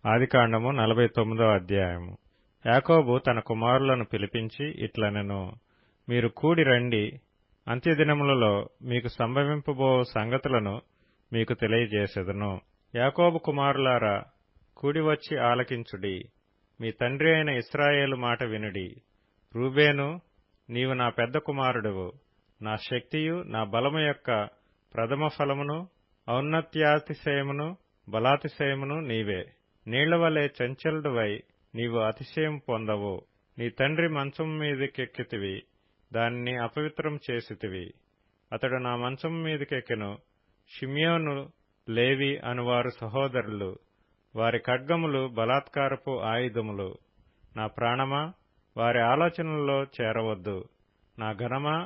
ఆదికాండము 49వ అధ్యాయము. యాకోబు తన కుమారులను పిలిపించి ఇట్లనెను, మీరు కూడి రండి, అంత్యదినములలో మీకు సంభవింపబో సంగతులను మీకు తెలియజేసెదను. యాకోబు కుమారులారా, కూడివచ్చి ఆలకించుడి, మీ తండ్రి అయిన ఇశ్రాయేలు మాట వినుడి. రూబేను, నీవు నా పెద్ద కుమారుడువు, నా శక్తియు నా బలము యొక్క ప్రథమ ఫలమును, ఔన్నత్యాతిశయమును బలాతిశయమును నీవే. నీళ్లవలె చంచలుడువై నీవు అతిశయం పొందవు. నీ తండ్రి మంచం మీదకెక్కితివి, దానిని అపవిత్రం చేసితివి. అతడు నా మంచం మీదకెక్కెను. షిమ్యోను, లేవి అనువారు సహోదరులు, వారి ఖడ్గములు బలాత్కారపు ఆయుధములు. నా ప్రాణమా, వారి ఆలోచనల్లో చేరవద్దు. నా ఘనమా,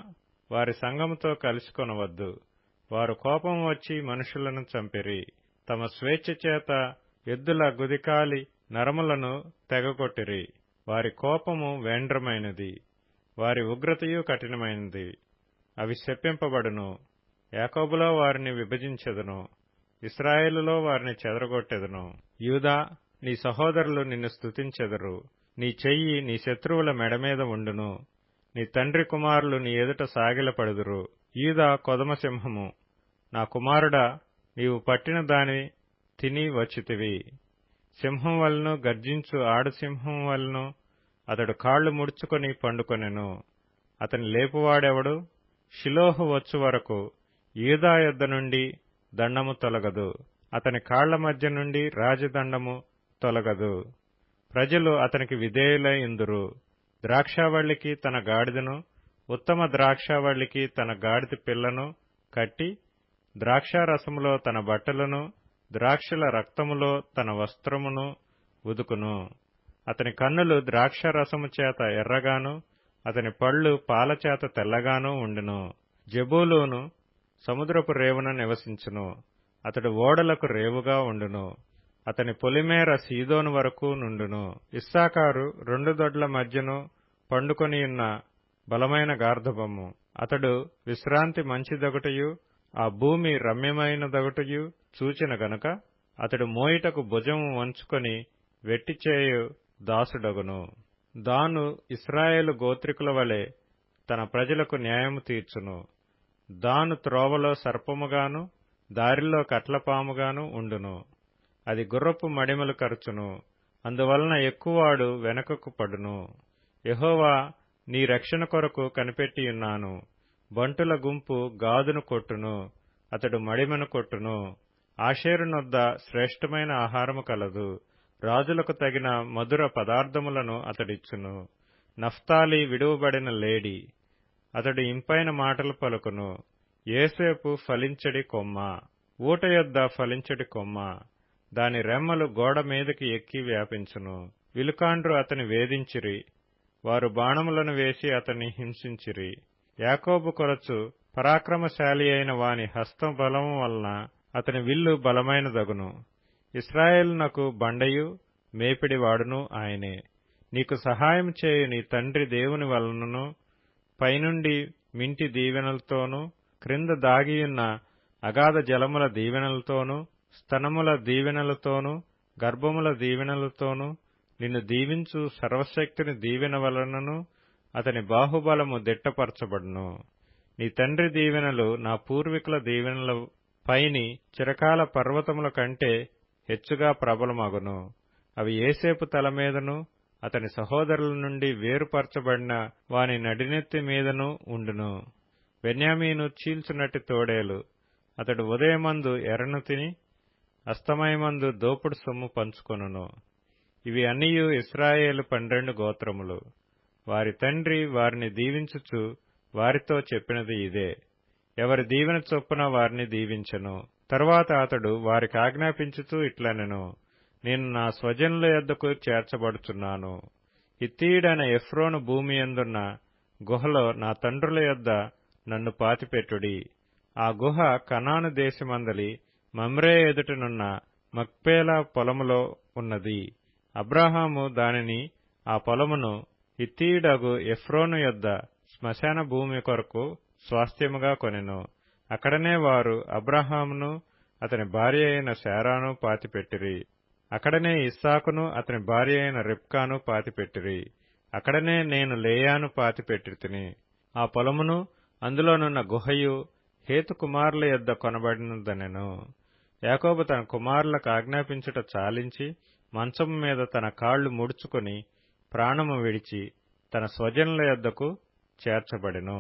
వారి సంఘముతో కలుసుకొనవద్దు. వారు కోపం వచ్చి మనుషులను చంపిరి. తమ స్వేచ్ఛ చేత ఎద్దుల గుదికాలి నరములను తెగగొట్టిరి. వారి కోపము వేండ్రమైనది, వారి ఉగ్రతయు కఠినమైనది. అవి శపింపబడును. యాకోబులో వారిని విభజించెదను, ఇశ్రాయేలులో వారిని చెదరగొట్టెదను. యూదా, నీ సహోదరులు నిన్ను స్తుతించెదరు. నీ చెయ్యి నీ శత్రువుల మెడమీద ఉండును. నీ తండ్రి కుమారులు నీ ఎదుట సాగిలపడుదురు. యూదా కొదమసింహము, నా కుమారుడా, నీవు పట్టిన దాని తిని వచ్చితివి. సింహం వలన గర్జించు ఆడసింహం వలన అతడు కాళ్లు ముడుచుకొని పండుకొనెను. అతని లేపువాడెవడు? షిలోహు వచ్చు వరకు యూదా యొద్ద నుండి దండము తొలగదు, అతని కాళ్ల మధ్య నుండి రాజదండము తొలగదు. ప్రజలు అతనికి విధేయులై ఇందురు. ద్రాక్షావల్లికి తన గాడిదను, ఉత్తమ ద్రాక్షావల్లికి తన గాడిద పిల్లను కట్టి, ద్రాక్షారసములో తన బట్టలను, ద్రాక్షల రక్తములో తన వస్త్రమును ఉదుకును. అతని కన్నులు ద్రాక్షరసము చేత ఎర్రగాను, అతని పళ్ళు పాలచేత తెల్లగాను ఉండును. జెబూలూను సముద్రపు రేవున నివసించును. అతడు ఓడలకు రేవుగా ఉండును. అతని పొలిమేర సీదోను వరకు నుండును. ఇస్సాకారు రెండు దొడ్ల మధ్యను పండుకొనియున్న బలమైన గార్ధబము. అతడు విశ్రాంతి మంచిదొకటయు, ఆ భూమి రమ్యమైనదొకటయు చూచిన గనుక అతడు మోయిటకు భుజము వంచుకొని వెట్టిచేయు దాసుడగును. దాను ఇశ్రాయేలు గోత్రికుల వలె తన ప్రజలకు న్యాయము తీర్చును. దాను త్రోవలో సర్పముగాను, దారిలో కట్లపాముగాను ఉండును. అది గుర్రపు మడిమలు కరుచును, అందువలన ఎక్కువాడు వెనకకు పడును. యెహోవా, నీ రక్షణ కొరకు కనిపెట్టియున్నాను. బంటుల గుంపు గాదును కొట్టును, అతడు మడిమను కొట్టును. ఆషేరునొద్ద శ్రేష్టమైన ఆహారము కలదు, రాజులకు తగిన మధుర పదార్థములను అతడిచ్చును. నఫ్తాలి విడువబడిన లేడి, అతడు ఇంపైన మాటలు పలుకును. యోసేపు ఫలించడి కొమ్మ, ఊట యొద్ద ఫలించడి కొమ్మ, దాని రెమ్మలు గోడ మీదకి ఎక్కి వ్యాపించును. విలుకాండ్రు అతని వేధించిరి, వారు బాణములను వేసి అతన్ని హింసించిరి. యాకోబు కొరచు పరాక్రమశాలి అయిన వాని హస్త బలము వలన అతని విల్లు బలమైనదగును. ఇశ్రాయేలునకు బండయు మేపిడివాడును ఆయనే. నీకు సహాయం చేయు నీ తండ్రి దేవుని వలనను, పైనుండి మింటి దీవెనలతోనూ, క్రింద దాగియున్న అగాధ జలముల దీవెనలతోనూ, స్తనముల దీవెనలతోనూ, గర్భముల దీవెనలతోనూ నిన్ను దీవించు సర్వశక్తిని దీవెన వలనను అతని బాహుబలము దిట్టపరచబడును. నీ తండ్రి దీవెనలు నా పూర్వీకుల దీవెనల పైని చిరకాల పర్వతముల కంటే హెచ్చుగా ప్రబలమగును. అవి యోసేపు తల మీదను, అతని సహోదరుల నుండి వేరుపరచబడిన వాని నడినెత్తి మీదను ఉండును. బెన్యామీను చీల్చునట్టి తోడేలు, అతడు ఉదయమందు ఎర్రను తిని అస్తమయమందు దోపుడు సొమ్ము పంచుకొనును. ఇవి అన్నియు ఇశ్రాయేలు 12 గోత్రములు. వారి తండ్రి వారిని దీవించుచు వారితో చెప్పినది ఇదే. ఎవరి దీవెన చొప్పున వారిని దీవించెను. తరువాత అతడు వారికి ఆజ్ఞాపించుతూ ఇట్లనెను, నేను నా స్వజనుల యొద్దకు చేర్చబడుచున్నాను. హిత్తీయుడైన ఎఫ్రోను భూమి యందున్న గుహలో నా తండ్రుల యొద్ద నన్ను పాతిపెట్టుడి. ఆ గుహ కనాను దేశమందలి మమ్రే ఎదుటనున్న మక్పేలా పొలములో ఉన్నది. అబ్రాహాము దానిని, ఆ పొలమును హిత్తీయుడగు ఎఫ్రోను యొద్ద శ్మశాన భూమి కొరకు స్వాస్థ్యముగా కొనెను. అక్కడనే వారు అబ్రాహామును అతని భార్య అయిన శారాను పాతిపెట్టిరి. అక్కడనే ఇస్సాకును అతని భార్య అయిన రిబ్కాను పాతిపెట్టిరి. అక్కడనే నేను లేయాను పాతిపెట్టితిని. ఆ పొలమును అందులోనున్న గుహయు హేతు కుమారుల యొద్ద కొనబడినదనెను. యాకోబు తన కుమారులకు ఆజ్ఞాపించుట చాలించి మంచము మీద తన కాళ్లు ముడుచుకొని ప్రాణము విడిచి తన స్వజనుల యొద్దకు చేర్చబడెను.